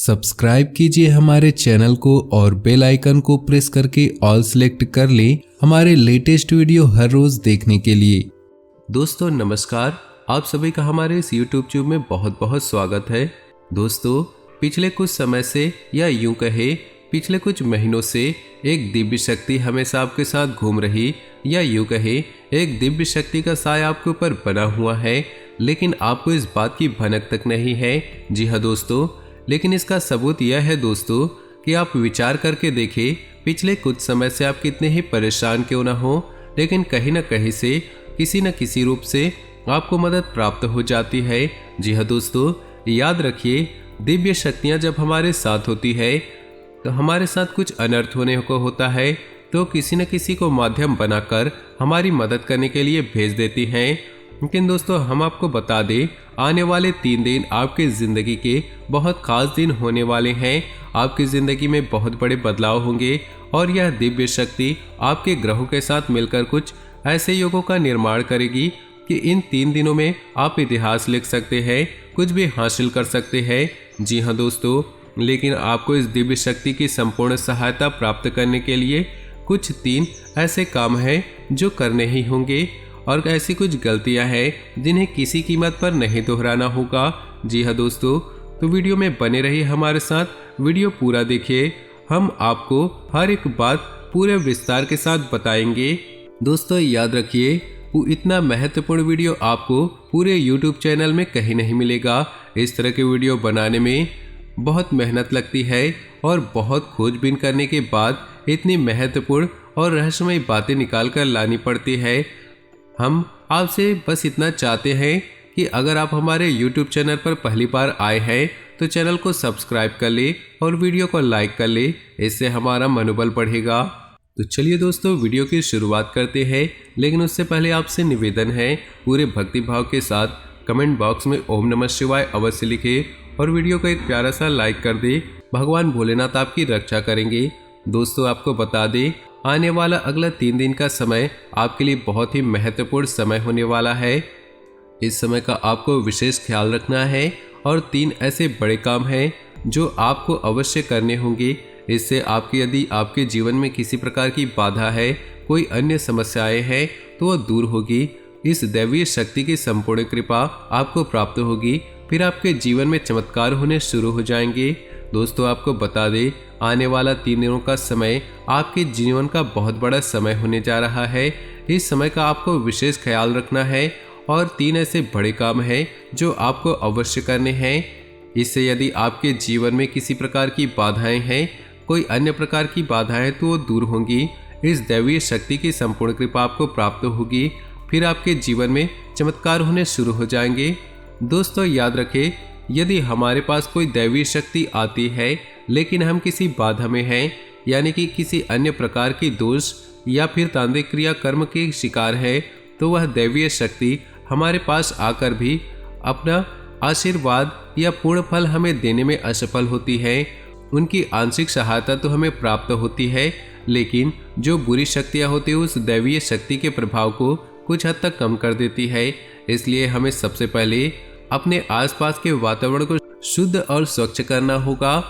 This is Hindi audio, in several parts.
सब्सक्राइब कीजिए हमारे चैनल को और बेल आइकन को प्रेस करके ऑल सेलेक्ट कर लें हमारे लेटेस्ट वीडियो हर रोज देखने के लिए। दोस्तों नमस्कार, आप सभी का हमारे इस YouTube चैनल में बहुत बहुत स्वागत है। दोस्तों पिछले कुछ समय से या यूं कहे पिछले कुछ महीनों से एक दिव्य शक्ति हमेशा आपके साथ घूम रही या यूं कहे एक दिव्य शक्ति का साया आपके ऊपर बना हुआ है, लेकिन आपको इस बात की भनक तक नहीं है। जी हाँ दोस्तों, लेकिन इसका सबूत यह है दोस्तों कि आप विचार करके देखें, पिछले कुछ समय से आप कितने ही परेशान क्यों ना हो, लेकिन कहीं ना कहीं से किसी न किसी रूप से आपको मदद प्राप्त हो जाती है। जी हाँ दोस्तों, याद रखिए दिव्य शक्तियाँ जब हमारे साथ होती है तो हमारे साथ कुछ अनर्थ होने को होता है तो किसी न किसी को माध्यम बनाकर हमारी मदद करने के लिए भेज देती हैं। लेकिन दोस्तों हम आपको बता दें, आने वाले 3 दिन आपकी ज़िंदगी के बहुत खास दिन होने वाले हैं। आपकी ज़िंदगी में बहुत बड़े बदलाव होंगे और यह दिव्य शक्ति आपके ग्रहों के साथ मिलकर कुछ ऐसे योगों का निर्माण करेगी कि इन 3 दिनों में आप इतिहास लिख सकते हैं, कुछ भी हासिल कर सकते हैं। जी हाँ दोस्तों, लेकिन आपको इस दिव्य शक्ति की संपूर्ण सहायता प्राप्त करने के लिए कुछ 3 ऐसे काम हैं जो करने ही होंगे और ऐसी कुछ गलतियां हैं जिन्हें किसी कीमत पर नहीं दोहराना होगा। जी हाँ दोस्तों, तो वीडियो में बने रहिए हमारे साथ, वीडियो पूरा देखिए, हम आपको हर एक बात पूरे विस्तार के साथ बताएंगे। दोस्तों याद रखिए, वो इतना महत्वपूर्ण वीडियो आपको पूरे YouTube चैनल में कहीं नहीं मिलेगा। इस तरह के वीडियो बनाने में बहुत मेहनत लगती है और बहुत खोजबीन करने के बाद इतनी महत्वपूर्ण और रहस्यमय बातें निकाल कर लानी पड़ती है। हम आपसे बस इतना चाहते हैं कि अगर आप हमारे YouTube चैनल पर पहली बार आए हैं तो चैनल को सब्सक्राइब कर ले और वीडियो को लाइक कर ले, इससे हमारा मनोबल बढ़ेगा। तो चलिए दोस्तों वीडियो की शुरुआत करते हैं, लेकिन उससे पहले आपसे निवेदन है पूरे भक्ति भाव के साथ कमेंट बॉक्स में ओम नमः शिवाय अवश्य लिखे और वीडियो को एक प्यारा सा लाइक कर दे। भगवान भोलेनाथ आपकी रक्षा करेंगे। दोस्तों आपको बता दें, आने वाला अगला 3 दिन का समय आपके लिए बहुत ही महत्वपूर्ण समय होने वाला है। इस समय का आपको विशेष ख्याल रखना है और 3 ऐसे बड़े काम हैं जो आपको अवश्य करने होंगे। इससे यदि आपके जीवन में किसी प्रकार की बाधा है, कोई अन्य समस्याएं हैं तो वह दूर होगी। इस दैवीय शक्ति की संपूर्ण कृपा आपको प्राप्त होगी, फिर आपके जीवन में चमत्कार होने शुरू हो जाएंगे। दोस्तों आपको बता दें, आने वाला 3 दिनों का समय आपके जीवन का बहुत बड़ा समय होने जा रहा है। इस समय का आपको विशेष ख्याल रखना है और 3 ऐसे बड़े काम हैं जो आपको अवश्य करने हैं। इससे यदि आपके जीवन में किसी प्रकार की बाधाएं हैं, कोई अन्य प्रकार की बाधाएं, तो वो दूर होंगी। इस दैवीय शक्ति की संपूर्ण कृपा आपको प्राप्त होगी, फिर आपके जीवन में चमत्कार होने शुरू हो जाएंगे। दोस्तों याद रखें, यदि हमारे पास कोई दैवीय शक्ति आती है लेकिन हम किसी बाधा में हैं, यानी कि किसी अन्य प्रकार की दोष या फिर तांत्रिक क्रिया कर्म के शिकार है, तो वह दैवीय शक्ति हमारे पास आकर भी अपना आशीर्वाद या पूर्ण फल हमें देने में असफल होती है। उनकी आंशिक सहायता तो हमें प्राप्त होती है, लेकिन जो बुरी शक्तियाँ होती है उस दैवीय शक्ति के प्रभाव को कुछ हद तक कम कर देती है। इसलिए हमें सबसे पहले अपने आसपास के वातावरण को शुद्ध और स्वच्छ करना होगा,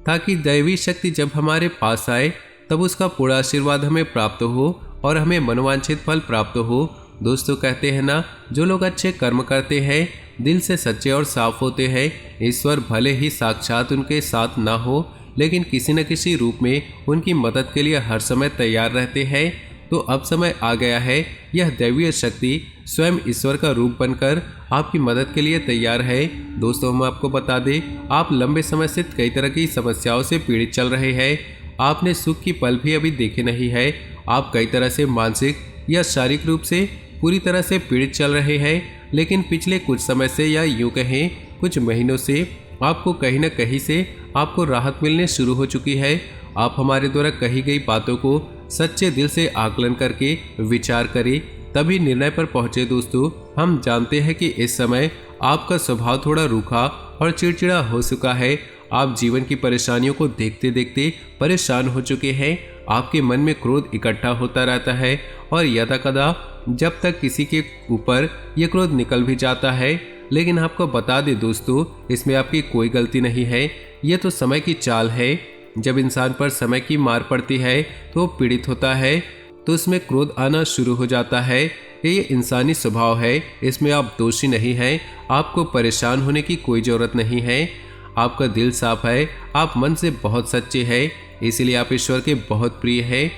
ताकि दैवी शक्ति जब हमारे पास आए तब उसका पूरा आशीर्वाद हमें प्राप्त हो और हमें मनोवांछित फल प्राप्त हो। दोस्तों कहते हैं ना, जो लोग अच्छे कर्म करते हैं, दिल से सच्चे और साफ होते हैं, ईश्वर भले ही साक्षात उनके साथ ना हो, लेकिन किसी न किसी रूप में उनकी मदद के लिए हर समय तैयार रहते हैं। तो अब समय आ गया है, यह दैवीय शक्ति स्वयं ईश्वर का रूप बनकर आपकी मदद के लिए तैयार है। दोस्तों हम आपको बता दें, आप लंबे समय से कई तरह की समस्याओं से पीड़ित चल रहे हैं। आपने सुख की पल भी अभी देखे नहीं है। आप कई तरह से मानसिक या शारीरिक रूप से पूरी तरह से पीड़ित चल रहे हैं, लेकिन पिछले कुछ समय से या यूँ कहें कुछ महीनों से आपको कहीं न कहीं से आपको राहत मिलने शुरू हो चुकी है। आप हमारे द्वारा कही गई बातों को सच्चे दिल से आकलन करके विचार करें, तभी निर्णय पर पहुंचे। दोस्तों हम जानते हैं कि इस समय आपका स्वभाव थोड़ा रूखा और चिड़चिड़ा हो चुका है। आप जीवन की परेशानियों को देखते देखते परेशान हो चुके हैं। आपके मन में क्रोध इकट्ठा होता रहता है और यदाकदा जब तक किसी के ऊपर यह क्रोध निकल भी जाता है लेकिन आपको बता दें दोस्तों, इसमें आपकी कोई गलती नहीं है। ये तो समय की चाल है। जब इंसान पर समय की मार पड़ती है तो वो पीड़ित होता है, तो उसमें क्रोध आना शुरू हो जाता है। ये इंसानी स्वभाव है, इसमें आप दोषी नहीं हैं। आपको परेशान होने की कोई ज़रूरत नहीं है। आपका दिल साफ है, आप मन से बहुत सच्चे हैं, इसीलिए आप ईश्वर के बहुत प्रिय हैं।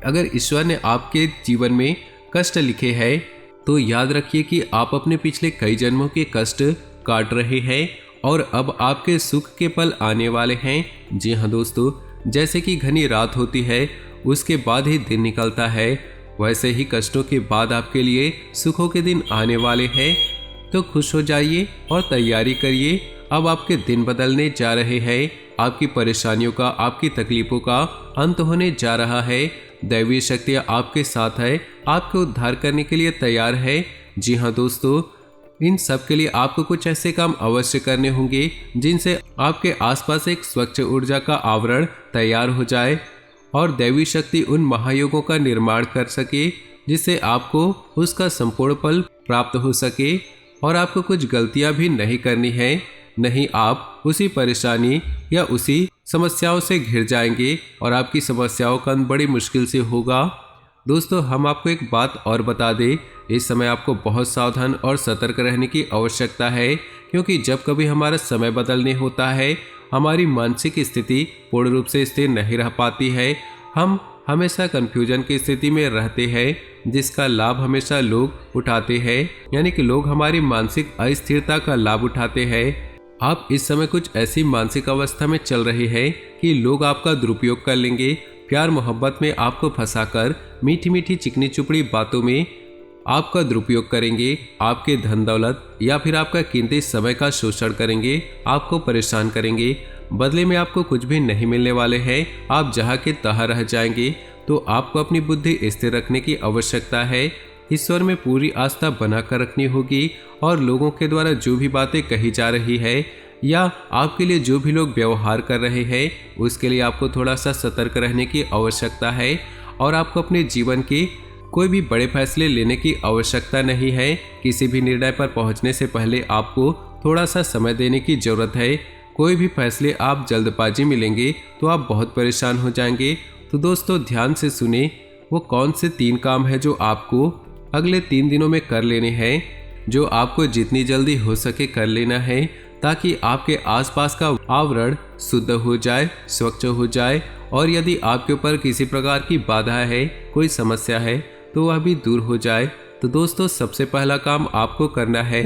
अगर ईश्वर ने आपके जीवन में कष्ट लिखे हैं तो याद रखिए कि आप अपने पिछले कई जन्मों के कष्ट काट रहे हैं और अब आपके सुख के पल आने वाले हैं। जी हाँ दोस्तों, जैसे कि घनी रात होती है उसके बाद ही दिन निकलता है, वैसे ही कष्टों के बाद आपके लिए सुखों के दिन आने वाले हैं। तो खुश हो जाइए और तैयारी करिए, अब आपके दिन बदलने जा रहे हैं। आपकी परेशानियों का, आपकी तकलीफों का अंत होने जा रहा है। दैवीय शक्तियाँ आपके साथ है, आपको उद्धार करने के लिए तैयार है। जी हाँ दोस्तों, इन सब के लिए आपको कुछ ऐसे काम अवश्य करने होंगे जिनसे आपके आसपास एक स्वच्छ ऊर्जा का आवरण तैयार हो जाए और दैवी शक्ति उन महायोगों का निर्माण कर सके जिससे आपको उसका संपूर्ण फल प्राप्त हो सके। और आपको कुछ गलतियां भी नहीं करनी है, नहीं आप उसी परेशानी या उसी समस्याओं से घिर जाएंगे और आपकी समस्याओं का अंत बड़ी मुश्किल से होगा। दोस्तों, हम आपको एक बात और बता दें, इस समय आपको बहुत सावधान और सतर्क रहने की आवश्यकता है, क्योंकि जब कभी हमारा समय बदलने होता है हमारी मानसिक स्थिति पूर्ण रूप से स्थिर नहीं रह पाती है। हम हमेशा कंफ्यूजन की स्थिति में रहते हैं जिसका लाभ हमेशा लोग उठाते हैं, यानी कि लोग हमारी मानसिक अस्थिरता का लाभ उठाते हैं। आप इस समय कुछ ऐसी मानसिक अवस्था में चल रहे हैं कि लोग आपका दुरुपयोग कर लेंगे, प्यार मोहब्बत में आपको फंसाकर मीठी मीठी चिकनी चुपड़ी बातों में आपका दुरुपयोग करेंगे, आपके धन दौलत या फिर आपका कीमती समय का शोषण करेंगे, आपको परेशान करेंगे। बदले में आपको कुछ भी नहीं मिलने वाले हैं, आप जहाँ के तहाँ रह जाएंगे। तो आपको अपनी बुद्धि स्थिर रखने की आवश्यकता है, ईश्वर में पूरी आस्था बनाकर रखनी होगी और लोगों के द्वारा जो भी बातें कही जा रही है या आपके लिए जो भी लोग व्यवहार कर रहे हैं उसके लिए आपको थोड़ा सा सतर्क रहने की आवश्यकता है। और आपको अपने जीवन के कोई भी बड़े फैसले लेने की आवश्यकता नहीं है। किसी भी निर्णय पर पहुंचने से पहले आपको थोड़ा सा समय देने की जरूरत है। कोई भी फैसले आप जल्दबाजी में लेंगे तो आप बहुत परेशान हो जाएंगे। तो दोस्तों, ध्यान से सुने, वो कौन से 3 काम है जो आपको अगले 3 दिनों में कर लेने हैं, जो आपको जितनी जल्दी हो सके कर लेना है, ताकि आपके आसपास का आवरण शुद्ध हो जाए, स्वच्छ हो जाए और यदि आपके ऊपर किसी प्रकार की बाधा है, कोई समस्या है तो वह भी दूर हो जाए। तो दोस्तों, सबसे पहला काम आपको करना है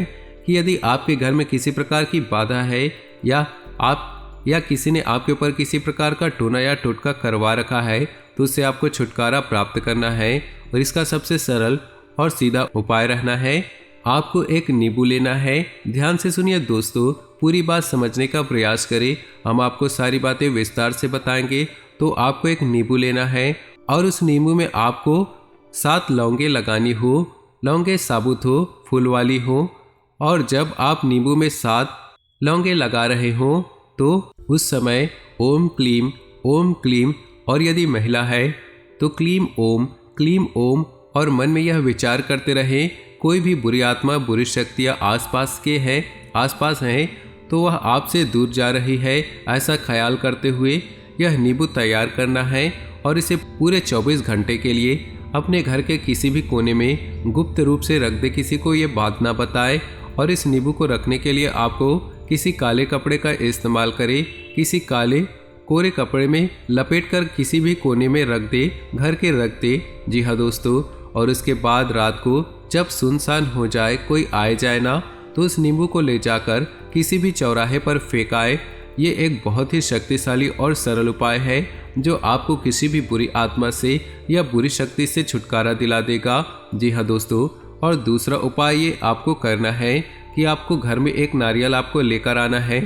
कि यदि आपके घर में किसी प्रकार की बाधा है या किसी ने आपके ऊपर किसी प्रकार का टोना या टोटका करवा रखा है तो उससे आपको छुटकारा प्राप्त करना है। और इसका सबसे सरल और सीधा उपाय रहना है, आपको एक नींबू लेना है। ध्यान से सुनिए दोस्तों, पूरी बात समझने का प्रयास करें, हम आपको सारी बातें विस्तार से बताएंगे। तो आपको एक नींबू लेना है और उस नींबू में आपको 7 लौंगे लगानी हो। लौंगे साबुत हो, फूल वाली हो। और जब आप नींबू में 7 लौंगे लगा रहे हो तो उस समय ओम क्लीम और यदि महिला है तो क्लीम ओम और मन में यह विचार करते रहे, कोई भी बुरी आत्मा, बुरी शक्तियाँ आसपास हैं तो वह आपसे दूर जा रही है, ऐसा ख्याल करते हुए यह नींबू तैयार करना है। और इसे पूरे 24 घंटे के लिए अपने घर के किसी भी कोने में गुप्त रूप से रख दे, किसी को ये बात ना बताए। और इस नींबू को रखने के लिए आपको किसी काले कपड़े का इस्तेमाल करें, किसी काले कोरे कपड़े में लपेटकर किसी भी कोने में रख दे, घर के रख दे। जी हाँ दोस्तों, और उसके बाद रात को जब सुनसान हो जाए, कोई आए जाए ना, तो उस नींबू को ले जाकर किसी भी चौराहे पर फेंकाए। ये एक बहुत ही शक्तिशाली और सरल उपाय है जो आपको किसी भी बुरी आत्मा से या बुरी शक्ति से छुटकारा दिला देगा। जी हाँ दोस्तों, और दूसरा उपाय ये आपको करना है कि आपको घर में एक नारियल आपको लेकर आना है।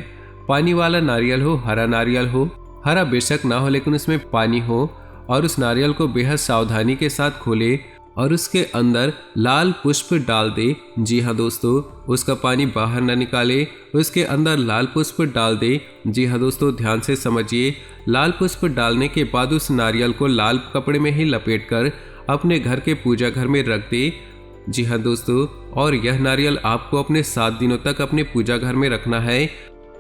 पानी वाला नारियल हो, हरा नारियल हो, हरा बेशक ना हो लेकिन उसमें पानी हो। और उस नारियल को बेहद सावधानी के साथ खोले और उसके अंदर लाल पुष्प डाल दे। जी हाँ दोस्तों, उसका पानी बाहर न निकाले, उसके अंदर लाल पुष्प डाल दे। जी हाँ दोस्तों, ध्यान से समझिए, लाल पुष्प डालने के बाद उस नारियल को लाल कपड़े में ही लपेटकर अपने घर के पूजा घर में रख दे। जी हाँ दोस्तों, और यह नारियल आपको अपने 7 दिनों तक अपने पूजा घर में रखना है।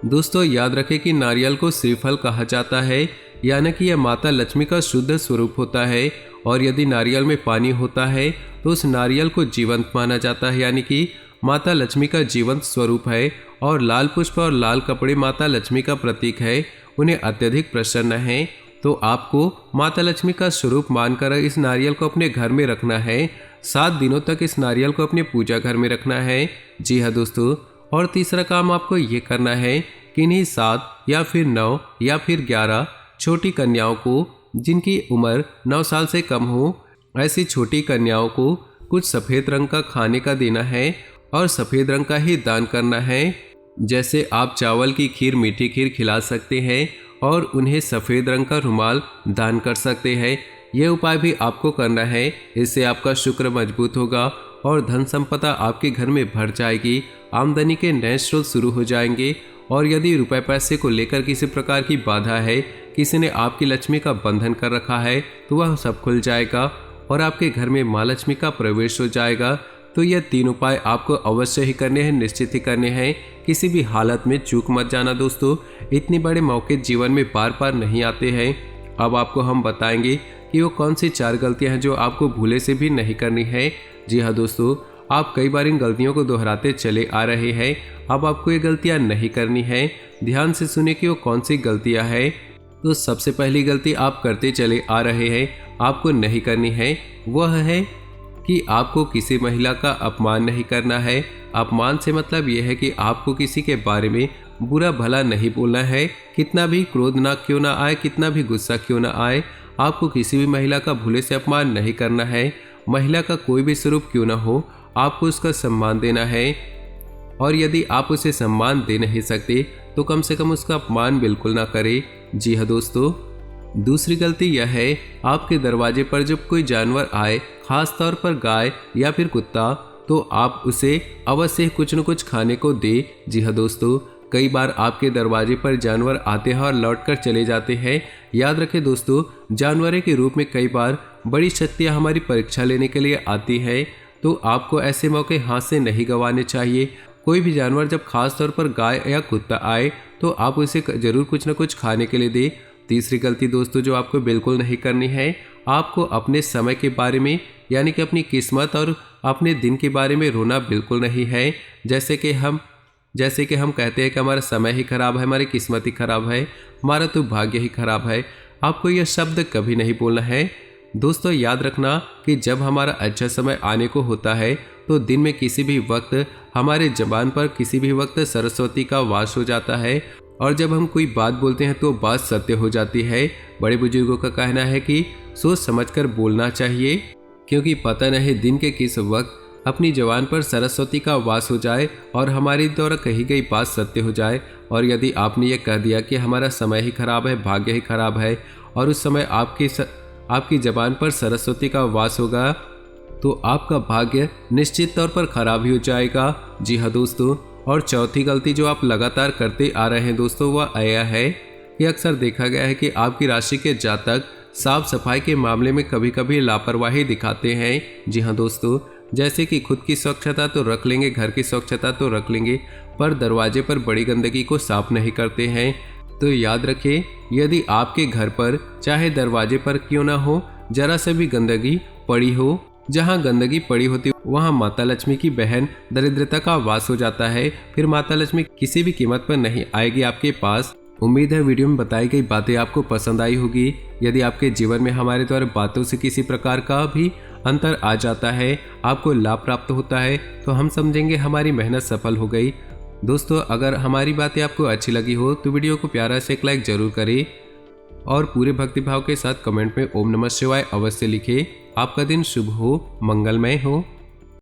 दोस्तों याद रखें कि नारियल को श्रीफल कहा जाता है, यानी कि यह माता लक्ष्मी का शुद्ध स्वरूप होता है। और यदि नारियल में पानी होता है तो उस नारियल को जीवंत माना जाता है, यानी कि माता लक्ष्मी का जीवंत स्वरूप है। और लाल पुष्प और लाल कपड़े माता लक्ष्मी का प्रतीक है, उन्हें अत्यधिक प्रसन्न है। तो आपको माता लक्ष्मी का स्वरूप मानकर इस नारियल को अपने घर में रखना है। 7 दिनों तक इस नारियल को अपने पूजा घर में रखना है। जी हाँ दोस्तों, और तीसरा काम आपको ये करना है कि इन्हीं 7 या फिर 9 या फिर 11 छोटी कन्याओं को, जिनकी उम्र 9 साल से कम हो, ऐसी छोटी कन्याओं को कुछ सफ़ेद रंग का खाने का देना है और सफ़ेद रंग का ही दान करना है। जैसे आप चावल की खीर, मीठी खीर खिला सकते हैं और उन्हें सफ़ेद रंग का रुमाल दान कर सकते हैं। यह उपाय भी आपको करना है, इससे आपका शुक्र मजबूत होगा और धन संपदा आपके घर में भर जाएगी, आमदनी के नए स्रोत शुरू हो जाएंगे। और यदि रुपए पैसे को लेकर किसी प्रकार की बाधा है, किसी ने आपकी लक्ष्मी का बंधन कर रखा है, तो वह सब खुल जाएगा और आपके घर में माँ लक्ष्मी का प्रवेश हो जाएगा। तो यह 3 उपाय आपको अवश्य ही करने हैं, निश्चित ही करने हैं। किसी भी हालत में चूक मत जाना दोस्तों, इतने बड़े मौके जीवन में बार बार नहीं आते हैं। अब आपको हम बताएंगे कि वो कौन सी 4 गलतियां हैं जो आपको भूले से भी नहीं करनी है। जी हाँ दोस्तों, आप कई बार इन गलतियों को दोहराते चले आ रहे हैं। अब आपको ये गलतियां नहीं करनी है। ध्यान से सुने कि वो कौन सी गलतियां हैं। तो सबसे पहली गलती आप करते चले आ रहे हैं, आपको नहीं करनी है, वह है कि आपको किसी महिला का अपमान नहीं करना है। अपमान से मतलब यह है कि आपको किसी के बारे में बुरा भला नहीं बोलना है। कितना भी क्रोध ना क्यों ना आए, कितना भी गुस्सा क्यों ना आए, आपको किसी भी महिला का भूले से अपमान नहीं करना है। महिला का कोई भी स्वरूप क्यों ना हो, आपको उसका सम्मान देना है। और यदि आप उसे सम्मान दे नहीं सकते तो कम से कम उसका अपमान बिल्कुल ना करें। जी हाँ दोस्तों, दूसरी गलती यह है, आपके दरवाजे पर जब कोई जानवर आए, खास तौर पर गाय या फिर कुत्ता, तो आप उसे अवश्य कुछ न कुछ खाने को दे। जी हाँ दोस्तों, कई बार आपके दरवाजे पर जानवर आते हैं और लौटकर चले जाते हैं। याद रखें दोस्तों, जानवरों के रूप में कई बार बड़ी शक्तियाँ हमारी परीक्षा लेने के लिए आती हैं, तो आपको ऐसे मौके हाथ से नहीं गंवाने चाहिए। कोई भी जानवर जब खास तौर पर गाय या कुत्ता आए तो आप उसे जरूर कुछ न कुछ खाने के लिए दें। तीसरी गलती दोस्तों जो आपको बिल्कुल नहीं करनी है, आपको अपने समय के बारे में, यानी कि अपनी किस्मत और अपने दिन के बारे में रोना बिल्कुल नहीं है। जैसे कि हम कहते हैं कि हमारा समय ही खराब है, हमारी किस्मत ही खराब है, हमारा तो भाग्य ही खराब है। आपको यह शब्द कभी नहीं बोलना है। दोस्तों याद रखना कि जब हमारा अच्छा समय आने को होता है तो दिन में किसी भी वक्त हमारे जबान पर किसी भी वक्त सरस्वती का वास हो जाता है। और जब हम कोई बात बोलते हैं तो बात सत्य हो जाती है। बड़े बुजुर्गों का कहना है कि सोच समझकर बोलना चाहिए, क्योंकि पता नहीं दिन के किस वक्त अपनी जबान पर सरस्वती का वास हो जाए और हमारी द्वारा कही गई बात सत्य हो जाए। और यदि आपने ये कह दिया कि हमारा समय ही खराब है, भाग्य ही खराब है, और उस समय आपकी जबान पर सरस्वती का वास होगा, तो आपका भाग्य निश्चित तौर पर खराब ही हो जाएगा। जी हाँ दोस्तों, और चौथी गलती जो आप लगातार करते आ रहे हैं दोस्तों, वह यह है कि अक्सर देखा गया है कि आपकी राशि के जातक साफ सफाई के मामले में कभी कभी लापरवाही दिखाते हैं। जी हाँ दोस्तों, जैसे कि खुद की स्वच्छता तो रख लेंगे, घर की स्वच्छता तो रख लेंगे, पर दरवाजे पर बड़ी गंदगी को साफ नहीं करते हैं। तो याद रखें, यदि आपके घर पर चाहे दरवाजे पर क्यों ना हो, जरा से भी गंदगी पड़ी हो, जहाँ गंदगी पड़ी होती वहाँ माता लक्ष्मी की बहन दरिद्रता का वास हो जाता है। फिर माता लक्ष्मी किसी भी कीमत पर नहीं आएगी आपके पास। उम्मीद है वीडियो में बताई गई बातें आपको पसंद आई होगी। यदि आपके जीवन में हमारे द्वारा बातों से किसी प्रकार का भी अंतर आ जाता है, आपको लाभ प्राप्त होता है, तो हम समझेंगे हमारी मेहनत सफल हो गई। दोस्तों अगर हमारी बातें आपको अच्छी लगी हो तो वीडियो को प्यारा से एक लाइक जरूर करें और पूरे भक्तिभाव के साथ कमेंट में ओम नमः शिवाय अवश्य लिखें। आपका दिन शुभ हो, मंगलमय हो।